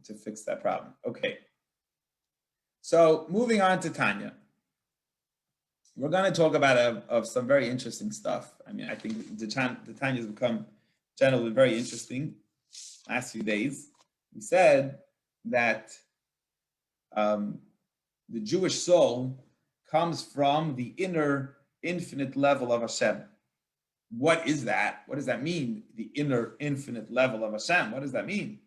to fix that problem. Okay. So moving on to Tanya. We're going to talk about of some very interesting stuff. I mean, I think the Tanya has become generally very interesting last few days. We said that the Jewish soul comes from the inner infinite level of Hashem. What is that? What does that mean? The inner infinite level of Hashem. What does that mean?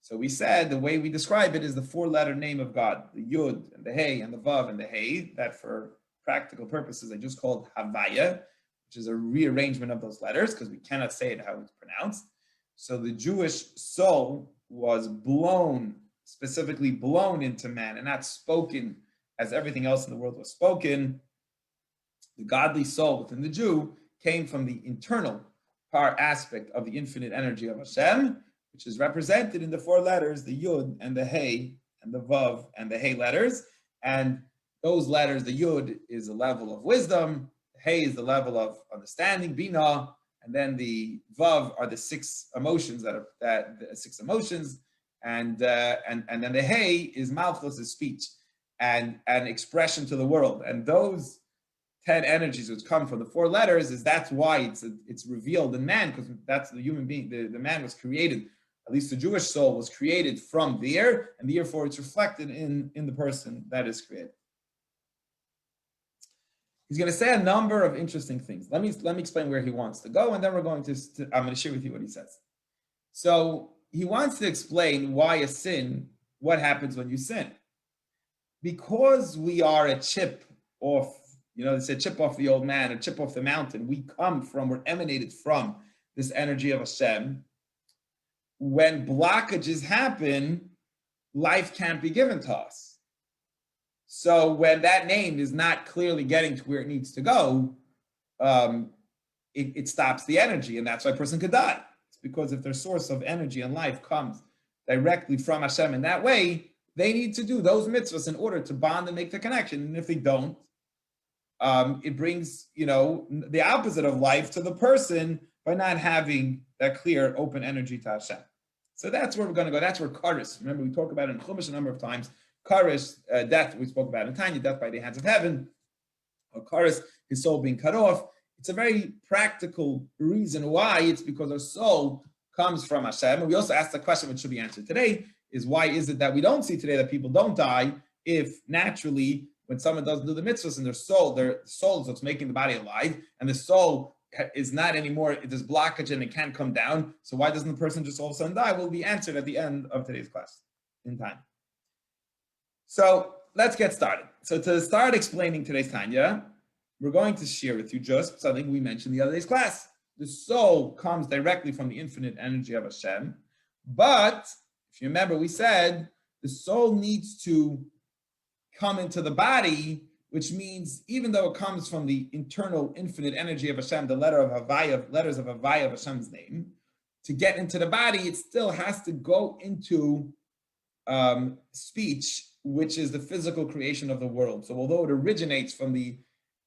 So we said the way we describe it is the four-letter name of God, the Yud and the Hey and the Vav and the Hey, that for practical purposes I just called Havaya, which is a rearrangement of those letters because we cannot say it how it's pronounced. So the Jewish soul was specifically blown into man and not spoken as everything else in the world was spoken. The godly soul within the Jew came from the internal aspect of the infinite energy of Hashem, which is represented in the four letters, the Yud and the Hey and the Vav and the Hey letters. And those letters, the Yud is a level of wisdom, the Hey is the level of understanding, Bina, and then the Vav are the six emotions and then the Hey is Malchus, is speech and expression to the world. And those 10 energies which come from the four letters that's why it's revealed in man, because that's the human being, the man was created, at least the Jewish soul was created from there, and therefore it's reflected in the person that is created. He's going to say a number of interesting things. Let me explain where he wants to go, and then I'm going to share with you what he says. So he wants to explain why a sin, what happens when you sin. Because we are a chip off, they say chip off the old man, a chip off the mountain. We're emanated from this energy of Hashem. When blockages happen, life can't be given to us. So when that name is not clearly getting to where it needs to go, it stops the energy, and that's why a person could die. It's because if their source of energy and life comes directly from Hashem in that way, they need to do those mitzvahs in order to bond and make the connection. And if they don't, it brings, the opposite of life to the person by not having that clear, open energy to Hashem. So that's where we're going to go. That's where Karis, remember we talked about it in Chumash a number of times, Karis, death, we spoke about in Tanya, death by the hands of heaven, or Karis, his soul being cut off. It's a very practical reason why. It's because our soul comes from Hashem. And we also asked the question, which should be answered today, is why is it that we don't see today that people don't die if naturally when someone doesn't do the mitzvahs and their soul is what's making the body alive, and the soul is not anymore, there's blockage and it can't come down. So why doesn't the person just all of a sudden die? Will be answered at the end of today's class in time. So let's get started. So to start explaining today's Tanya, we're going to share with you just something we mentioned the other day's class. The soul comes directly from the infinite energy of Hashem. But if you remember, we said the soul needs to come into the body, which means even though it comes from the internal infinite energy of Hashem, the letters of Havaya of Hashem's name, to get into the body, it still has to go into speech, which is the physical creation of the world. So although it originates from the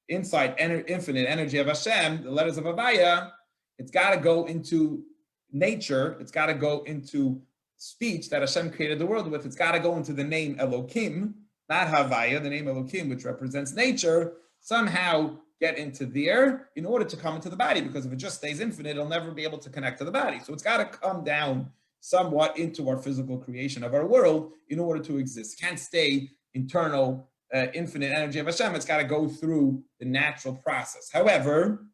inside infinite energy of Hashem, the letters of Havaya, it's got to go into nature, it's got to go into speech that Hashem created the world with, it's got to go into the name Elokim, not Havaya, the name Elokim, which represents nature, somehow get into there in order to come into the body, because if it just stays infinite, it'll never be able to connect to the body. So it's got to come down somewhat into our physical creation of our world in order to exist. It can't stay internal, infinite energy of Hashem. It's got to go through the natural process. However,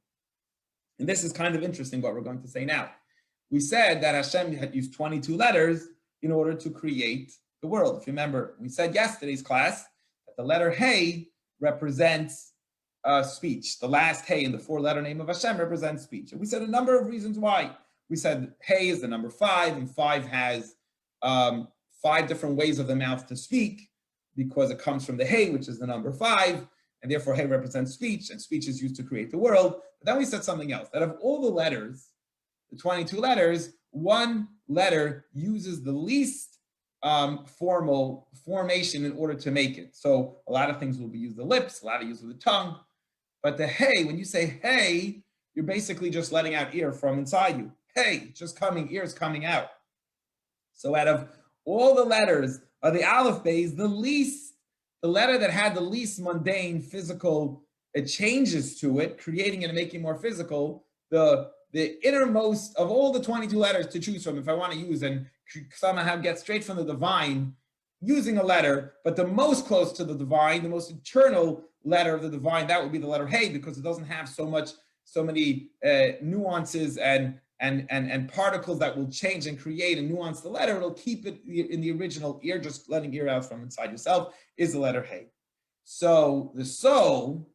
and this is kind of interesting what we're going to say now. We said that Hashem had used 22 letters in order to create the world. If you remember, we said yesterday's class that the letter Hey represents speech. The last Hey in the four-letter name of Hashem represents speech. And we said a number of reasons why. We said Hey is the number 5, and 5 has 5 different ways of the mouth to speak because it comes from the Hey, which is the number 5, and therefore Hey represents speech, and speech is used to create the world. But then we said something else, that of all the letters, the 22 letters, one letter uses the least formal formation in order to make it. So a lot of things will be used the lips, a lot of use with the tongue. But the Hey, when you say Hey, you're basically just letting out air from inside you. Hey, just ears coming out. So out of all the letters of the Aleph Beis, the letter that had the least mundane physical changes to it, creating it and making it more physical, the innermost of all the 22 letters to choose from, if I want to use and somehow get straight from the divine using a letter, but the most close to the divine, the most eternal letter of the divine, that would be the letter Hey, because it doesn't have so many nuances and particles that will change and create and nuance the letter. It'll keep it in the original ear, just letting ear out from inside yourself, is the letter Hey. So the soul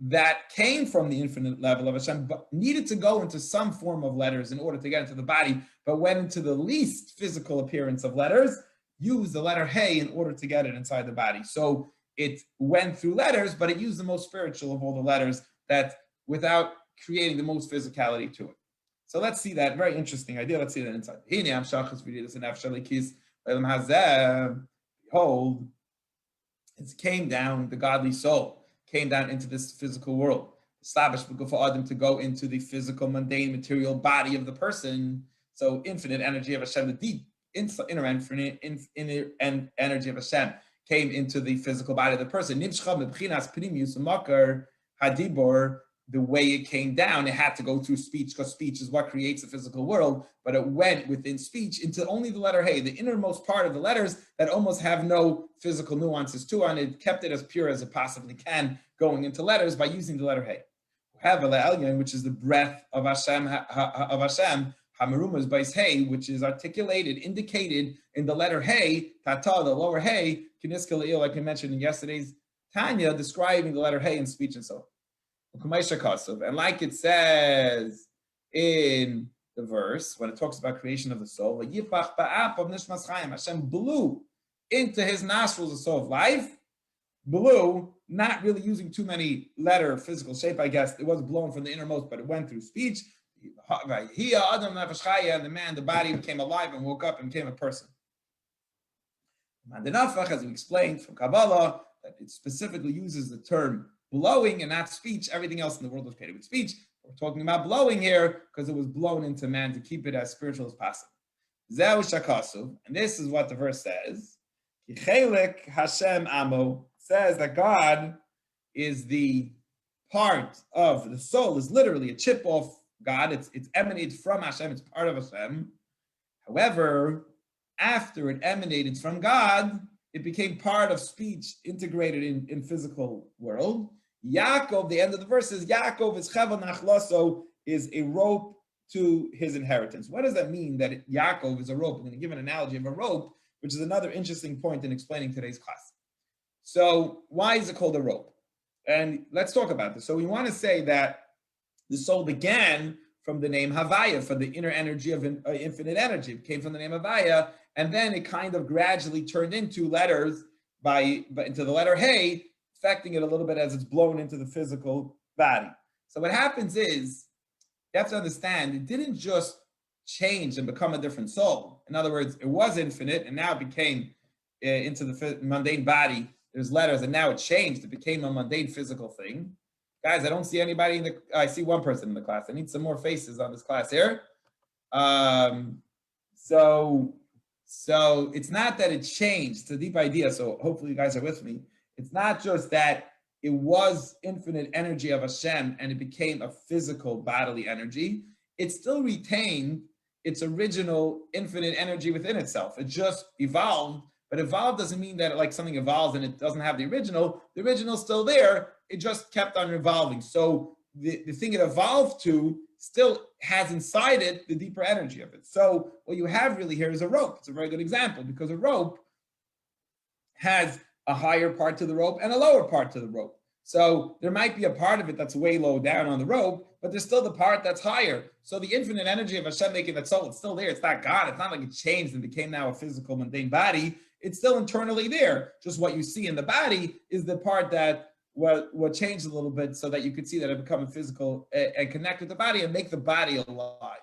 that came from the infinite level of Hashem, but needed to go into some form of letters in order to get into the body, but went into the least physical appearance of letters, used the letter Hey in order to get it inside the body. So it went through letters, but it used the most spiritual of all the letters, that without creating the most physicality to it. So let's see that very interesting idea. Let's see that inside. Behold, it came down, the godly soul came down into this physical world. To go into the physical, mundane, material body of the person. So infinite energy of Hashem, the deep inner energy of Hashem came into the physical body of the person. The way it came down, it had to go through speech, because speech is what creates the physical world, but it went within speech into only the letter Hey, the innermost part of the letters that almost have no physical nuances to it, and it kept it as pure as it possibly can, going into letters by using the letter Hey. Which is the breath of Hashem, Hamarumas by Hey, which is articulated, indicated in the letter Hey, Tata, the lower Hey, Kiniska, like I mentioned in yesterday's Tanya, describing the letter Hey in speech and so on. And like it says in the verse, when it talks about creation of the soul, Hashem blew into his nostrils the soul of life, blew, not really using too many letter physical shape, I guess. It was blown from the innermost, but it went through speech. And the man, the body became alive and woke up and became a person. As we explained from Kabbalah, that it specifically uses the term blowing and not speech. Everything else in the world was created with speech. We're talking about blowing here because it was blown into man to keep it as spiritual as possible. Zeu shakasu, and this is what the verse says. Kichelik Hashem amo, says that God is the part of the soul, is literally a chip of God. It's emanated from Hashem. It's part of Hashem. However, after it emanated from God, it became part of speech, integrated in physical world. Yaakov, the end of the verse is Yaakov is Cheva Nachlaso, is a rope to his inheritance. What does that mean, that Yaakov is a rope? I'm going to give an analogy of a rope, which is another interesting point in explaining today's class. So why is it called a rope? And let's talk about this. So we want to say that the soul began from the name Havaya, for the inner energy of infinite energy. It came from the name Havaya, and then it kind of gradually turned into letters into the letter Hey, affecting it a little bit as it's blown into the physical body. So what happens is, you have to understand, it didn't just change and become a different soul. In other words, it was infinite, and now it became into the mundane body. There's letters, and now it changed. It became a mundane physical thing. Guys, I don't see anybody I see one person in the class. I need some more faces on this class here. So it's not that it changed. It's a deep idea. So hopefully you guys are with me. It's not just that it was infinite energy of Hashem and it became a physical bodily energy. It still retained its original infinite energy within itself. It just evolved, but evolved doesn't mean that like something evolves and it doesn't have the original. The original's still there. It just kept on evolving. So the thing it evolved to still has inside it the deeper energy of it. So what you have really here is a rope. It's a very good example, because a rope has a higher part to the rope and a lower part to the rope. So there might be a part of it that's way low down on the rope, but there's still the part that's higher. So the infinite energy of Hashem making that soul, it's still there. It's not God. It's not like it changed and became now a physical, mundane body. It's still internally there. Just what you see in the body is the part that what changed a little bit, so that you could see that it become a physical and connect with the body and make the body alive.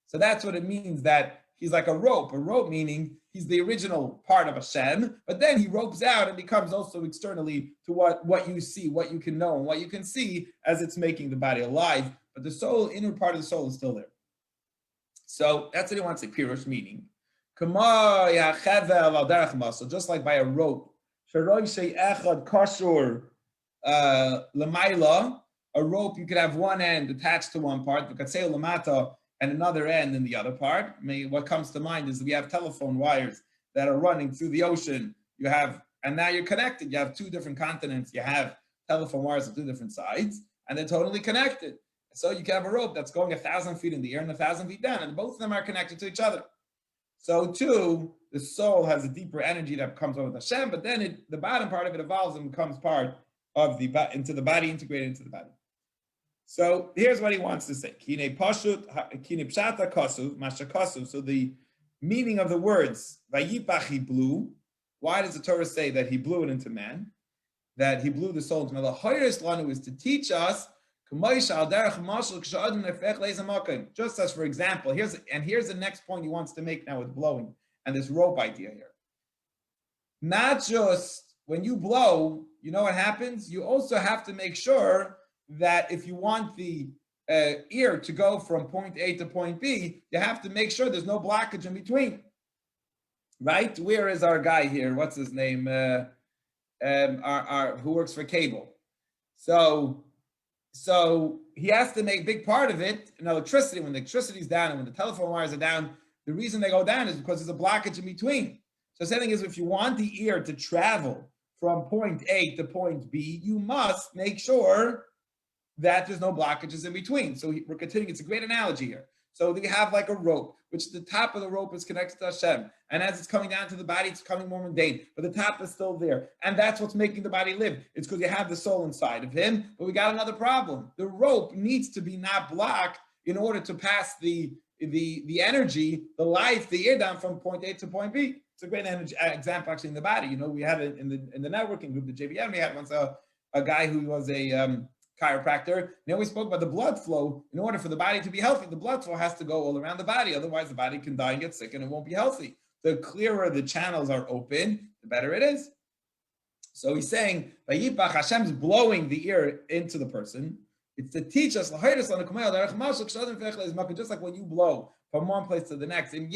So that's what it means that he's like a rope meaning he's the original part of Hashem, but then he ropes out and becomes also externally to what you see, what you can know, and what you can see as it's making the body alive. But the soul, inner part of the soul, is still there. So that's what he wants to say, Pirush, meaning So just like by a rope, a rope, you could have one end attached to one part, and another end in the other part. What comes to mind is we have telephone wires that are running through the ocean. And now you're connected. You have two different continents. You have telephone wires on two different sides, and they're totally connected. So you can have a rope that's going 1,000 feet in the air and 1,000 feet down, and both of them are connected to each other. So too, the soul has a deeper energy that comes over with Hashem, but then the bottom part of it evolves and becomes part of into the body, integrated into the body. So here's what he wants to say. So the meaning of the words, Vayipach, he blew. Why does the Torah say that he blew it into man? That he blew the soul into man. The highest one is to teach us, just as, for example, here's the next point he wants to make now with blowing and this rope idea here. Not just when you blow, you know what happens? You also have to make sure that if you want the ear to go from point A to point B, you have to make sure there's no blockage in between. Right? Where is our guy here? What's his name? Who works for cable. So he has to make a big part of it in electricity. When the electricity is down and when the telephone wires are down, the reason they go down is because there's a blockage in between. So the thing is, if you want the ear to travel from point A to point B, you must make sure that there's no blockages in between. So we're continuing. It's a great analogy here. So we have like a rope, which the top of the rope is connected to Hashem. And as it's coming down to the body, it's becoming more mundane. But the top is still there. And that's what's making the body live. It's because you have the soul inside of him. But we got another problem. The rope needs to be not blocked in order to pass the energy, the life, the air down from point A to point B. It's a great example actually in the body. You know, we had it in the networking group, the JVM, we had once a guy who was a chiropractor. You know, we spoke about the blood flow. In order for the body to be healthy, the blood flow has to go all around the body. Otherwise, the body can die and get sick and it won't be healthy. The clearer the channels are open, the better it is. So he's saying, Vayipach, Hashem's blowing the ear into the person. It's to teach us, just like when you blow from one place to the next. If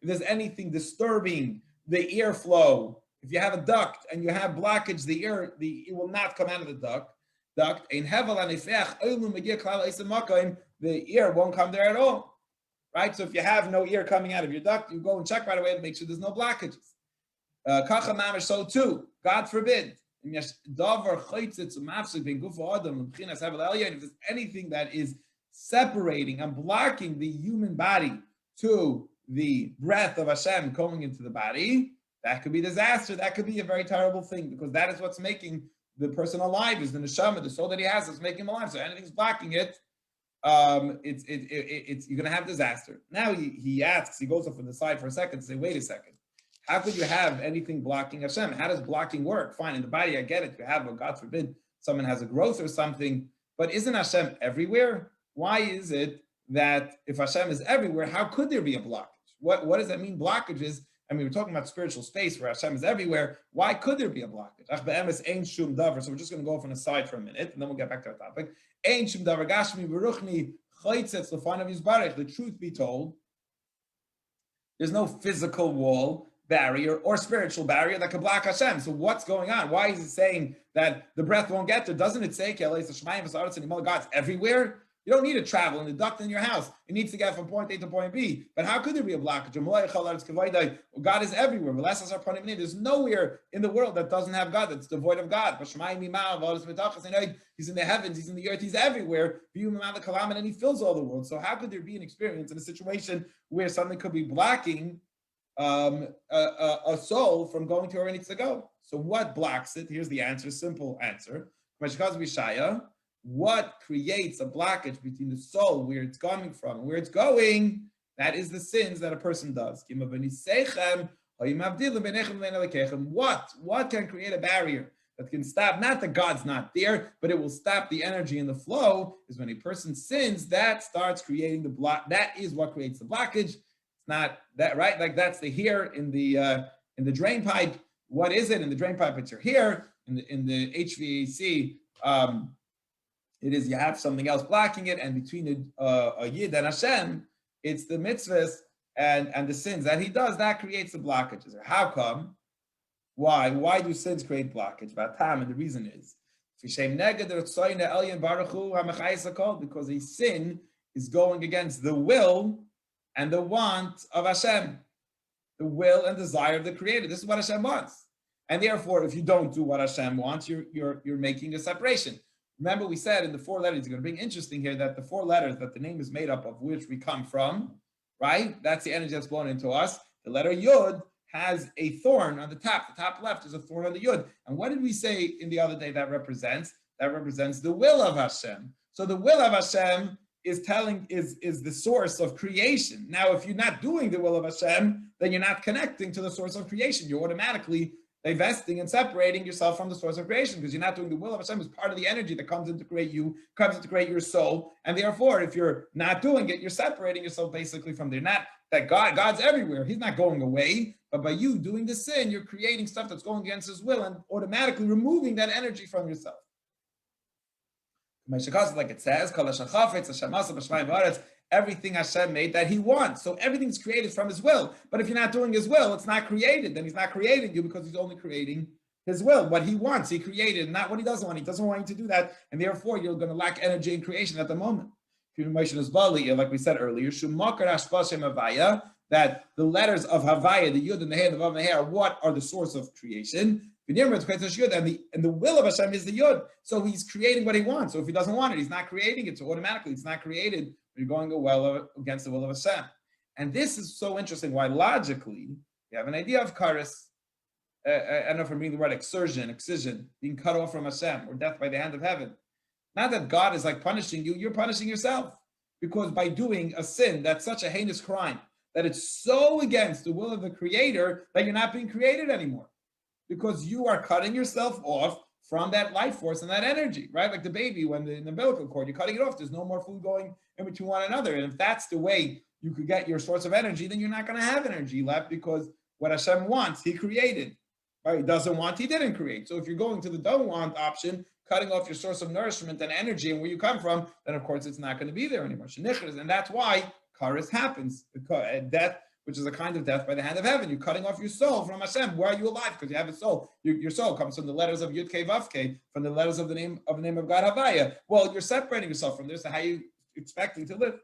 there's anything disturbing the airflow, if you have a duct and you have blockage, the air will not come out of the duct. The air won't come there at all. Right? So if you have no air coming out of your duct, you go and check right away to make sure there's no blockages. So too, God forbid. If there's anything that is separating and blocking the human body to the breath of Hashem going into the body, that could be disaster. That could be a very terrible thing because that is what's making the person alive, is the neshama, the soul that he has that's making him alive. So anything's blocking it, you're going to have disaster. Now he asks, he goes off on the side for a second to say, wait a second. How could you have anything blocking Hashem? How does blocking work? Fine, in the body, I get it. You have, God forbid, someone has a growth or something, but isn't Hashem everywhere? Why is it that if Hashem is everywhere, how could there be a blockage? What does that mean, blockages? I mean, we're talking about spiritual space where Hashem is everywhere. Why could there be a blockage? So we're just going to go off on a side for a minute, and then we'll get back to our topic. The truth be told, there's no physical wall, barrier, or spiritual barrier that could block Hashem. So what's going on? Why is it saying that the breath won't get there? Doesn't it say, God's everywhere? You don't need to travel in the duct in your house. It needs to get from point A to point B. But how could there be a blockage? God is everywhere. There's nowhere in the world that doesn't have God, that's devoid of God. He's in the heavens, he's in the earth, he's everywhere. And he fills all the world. So how could there be an experience in a situation where something could be blocking a soul from going to where it needs to go? So what blocks it? Here's the answer, simple answer. What creates a blockage between the soul, where it's coming from, and where it's going? That is the sins that a person does. What can create a barrier that can stop, not that God's not there, but it will stop the energy and the flow, is when a person sins, that starts creating the block. That is what creates the blockage. It's not that, right? Like that's the here in the drain pipe. What is it in the drain pipe? It's your here. In the HVAC, it is you have something else blocking it, and between a Yid and Hashem, It's the mitzvahs and the sins that he does that creates the blockages. How come? Why? Why do sins create blockage? And the reason is because a sin is going against the will and the want of Hashem, the will and desire of the Creator. This is what Hashem wants, and therefore, if you don't do what Hashem wants, you're making a separation. Remember, we said in the 4 letters. It's going to bring interesting here that the 4 letters that the name is made up of, which we come from, right? That's the energy that's blown into us. The letter Yud has a thorn on the top. The top left is a thorn on the Yud. And what did we say in the other day that represents? That represents the will of Hashem. So the will of Hashem is the source of creation. Now, if you're not doing the will of Hashem, then you're not connecting to the source of creation. You're automatically divesting and separating yourself from the source of creation because you're not doing the will of Hashem as part of the energy that comes in to create you, comes in to create your soul. And therefore, if you're not doing it, you're separating yourself basically from there. Not that God's everywhere. He's not going away. But by you doing the sin, you're creating stuff that's going against his will and automatically removing that energy from yourself. Like it says, everything Hashem made that he wants. So everything's created from his will. But if you're not doing his will, it's not created. Then he's not creating you because he's only creating his will. What he wants, he created, not what he doesn't want. He doesn't want you to do that. And therefore, you're going to lack energy in creation at the moment. Like we said earlier, that the letters of Havaya, the Yud and the Hey and the Vav and the Hey are what are the source of creation. And the will of Hashem is the Yud. So he's creating what he wants. So if he doesn't want it, he's not creating it. So automatically it's not created. You're going well against the will of Hashem. And this is so interesting. Why logically, you have an idea of kares. I don't know if I'm reading the word excision, being cut off from Hashem or death by the hand of heaven. Not that God is like punishing you, you're punishing yourself. Because by doing a sin that's such a heinous crime, that it's so against the will of the Creator that you're not being created anymore. Because you are cutting yourself off from that life force and that energy, right? Like the baby, when in the umbilical cord, you're cutting it off. There's no more food going in between one another. And if that's the way you could get your source of energy, then you're not going to have energy left because what Hashem wants, he created. Right? He doesn't want, he didn't create. So if you're going to the don't want option, cutting off your source of nourishment and energy and where you come from, then of course it's not going to be there anymore. And that's why kares happens, death, which is a kind of death by the hand of heaven. You're cutting off your soul from Hashem. Why are you alive? Because you have a soul. Your soul comes from the letters of Yud Kei Vav Kei, from the letters of the name of God Havaya. Well, you're separating yourself from this. So how are you expecting to live?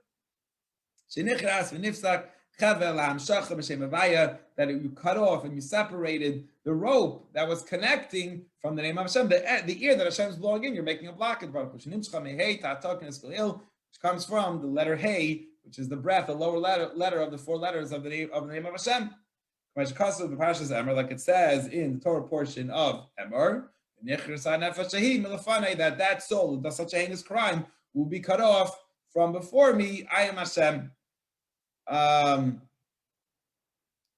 That you cut off and you separated the rope that was connecting from the name of Hashem, the ear that Hashem is blowing in. You're making a blockage, which comes from the letter Hey, which is the breath, the lower letter of the 4 letters of the name of Hashem. Like it says in the Torah portion of Emor, that soul who does such a heinous crime will be cut off from before me. I am Hashem.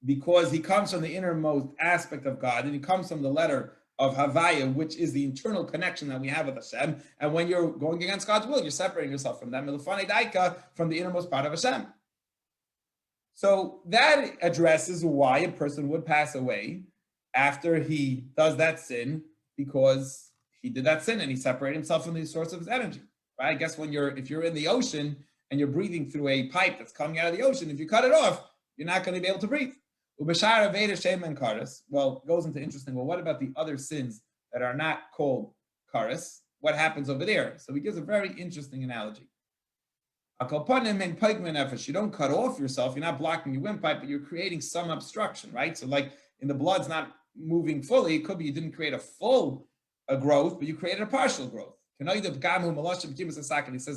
Because he comes from the innermost aspect of God, and he comes from the letter of Havaya, which is the internal connection that we have with Hashem. And when you're going against God's will, you're separating yourself from that Milufane Daika, from the innermost part of Hashem. So that addresses why a person would pass away after he does that sin, because he did that sin and he separated himself from the source of his energy. Right? I guess if you're in the ocean and you're breathing through a pipe that's coming out of the ocean, if you cut it off, you're not going to be able to breathe. Well, it goes into interesting. Well, what about the other sins that are not called kares? What happens over there? So he gives a very interesting analogy. You don't cut off yourself. You're not blocking your windpipe, but you're creating some obstruction, right? So like in the blood's not moving fully. It could be you didn't create a full growth, but you created a partial growth. He says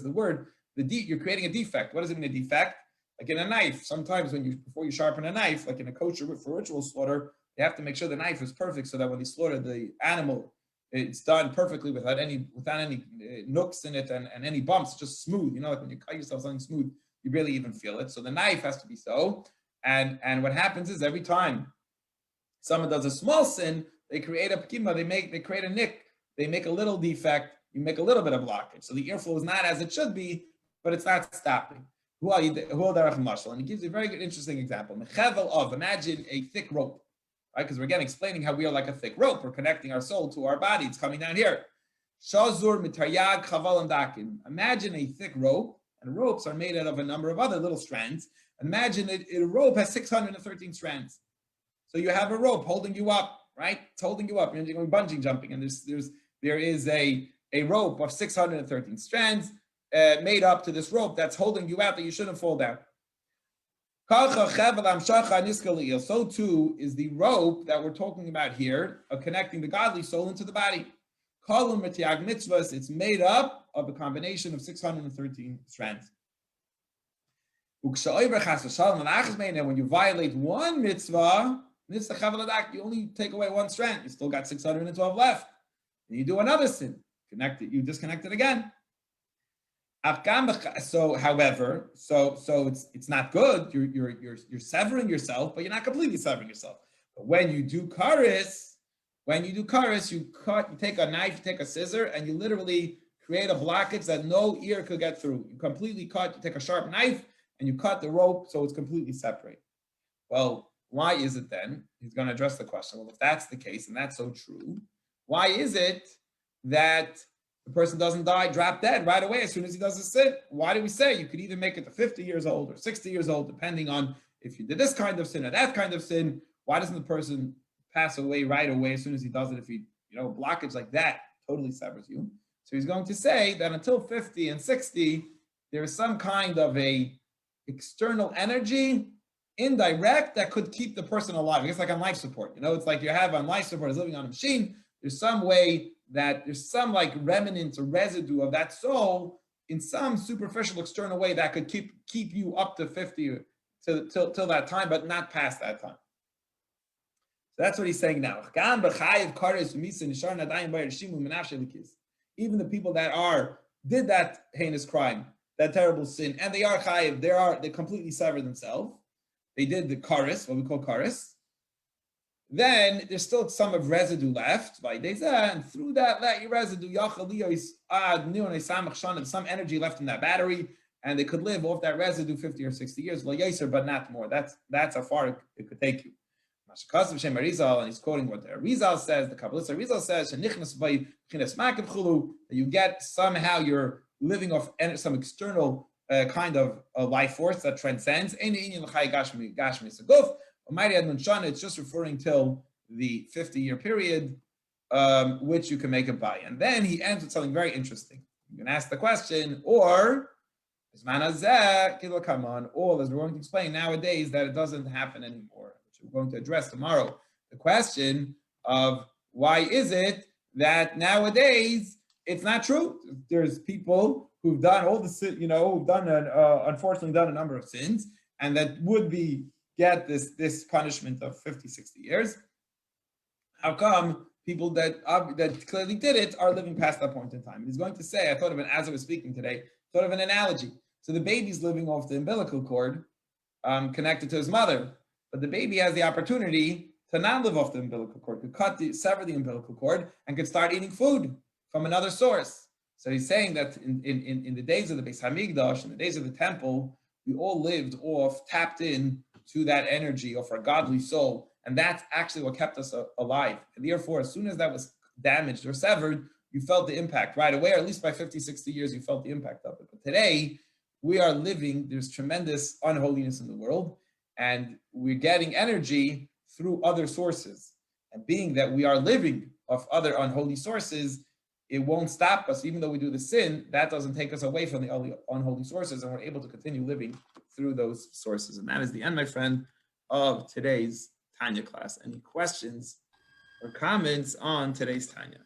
the word, you're creating a defect. What does it mean, a defect? Like in a knife, sometimes before you sharpen a knife, like in a kosher for ritual slaughter, they have to make sure the knife is perfect so that when they slaughter the animal, it's done perfectly without any nooks in it and any bumps, just smooth. You know, like when you cut yourself something smooth, you barely even feel it. So the knife has to be so. And what happens is every time someone does a small sin, they create a pekima, they create a nick, they make a little defect, you make a little bit of blockage. So the airflow is not as it should be, but it's not stopping. And he gives a very good, interesting example. Imagine a thick rope, right? Because we're again explaining how we are like a thick rope. We're connecting our soul to our body. It's coming down here. Imagine a thick rope, And ropes are made out of a number of other little strands. Imagine a rope has 613 strands. So you have a rope holding you up, right? It's holding you up. You're going bungee jumping, and there is a rope of 613 strands made up to this rope that's holding you out that you shouldn't fall down. So too is the rope that we're talking about here of connecting the godly soul into the body. It's made up of a combination of 613 strands. And when you violate one mitzvah, you only take away one strand. You still got 612 left. And you do another sin. You disconnect it again. So, however, it's not good. You're severing yourself, but you're not completely severing yourself. But when you do karis, you take a knife, you take a scissor, and you literally create a blockage that no ear could get through. You completely cut. You take a sharp knife and you cut the rope so it's completely separate. Well, why is it then? He's going to address the question. Well, if that's the case, and that's so true, why is it that the person doesn't drop dead right away as soon as he does a sin? Why do we say you could either make it to 50 years old or 60 years old, depending on if you did this kind of sin or that kind of sin? Why doesn't the person pass away right away as soon as he does it? If he, blockage like that totally severs you. So he's going to say that until 50 and 60, there is some kind of a external energy, indirect, that could keep the person alive. I guess like on life support. It's like you have on life support is living on a machine. There's some way that there's some like remnant or residue of that soul in some superficial external way that could keep you up to 50 till that time, but not past that time. So that's what he's saying now. Even the people that did that heinous crime, that terrible sin, and they are chayiv, they completely severed themselves. They did the karis, what we call karis. Then there's still some of residue left, and through that residue, some energy left in that battery, and they could live off that residue 50 or 60 years, but not more. That's how far it could take you. And he's quoting what the Arizal says, the Kabbalist Arizal says, that you get somehow you're living off some external kind of life force that transcends. It's just referring till the 50-year period, which you can make it by. And then he ends with something very interesting. You can ask the question, or as we're going to explain nowadays, that it doesn't happen anymore, which we're going to address tomorrow. The question of why is it that nowadays it's not true? There's people who've done all the sin, unfortunately done a number of sins, and that would get this punishment of 50, 60 years. How come people that clearly did it are living past that point in time? He's going to say, as I was speaking today, thought of an analogy. So the baby's living off the umbilical cord connected to his mother, but the baby has the opportunity to not live off the umbilical cord, to sever the umbilical cord and could start eating food from another source. So he's saying that in the days of the Beis Hamikdash, in the days of the temple, we all lived tapped in to that energy of our godly soul. And that's actually what kept us alive. And therefore, as soon as that was damaged or severed, you felt the impact right away, or at least by 50, 60 years, you felt the impact of it. But today, we are living, there's tremendous unholiness in the world, and we're getting energy through other sources. And being that we are living off other unholy sources, it won't stop us. Even though we do the sin, that doesn't take us away from the unholy sources, and we're able to continue living through those sources. And that is the end, my friend, of today's Tanya class. Any questions or comments on today's Tanya?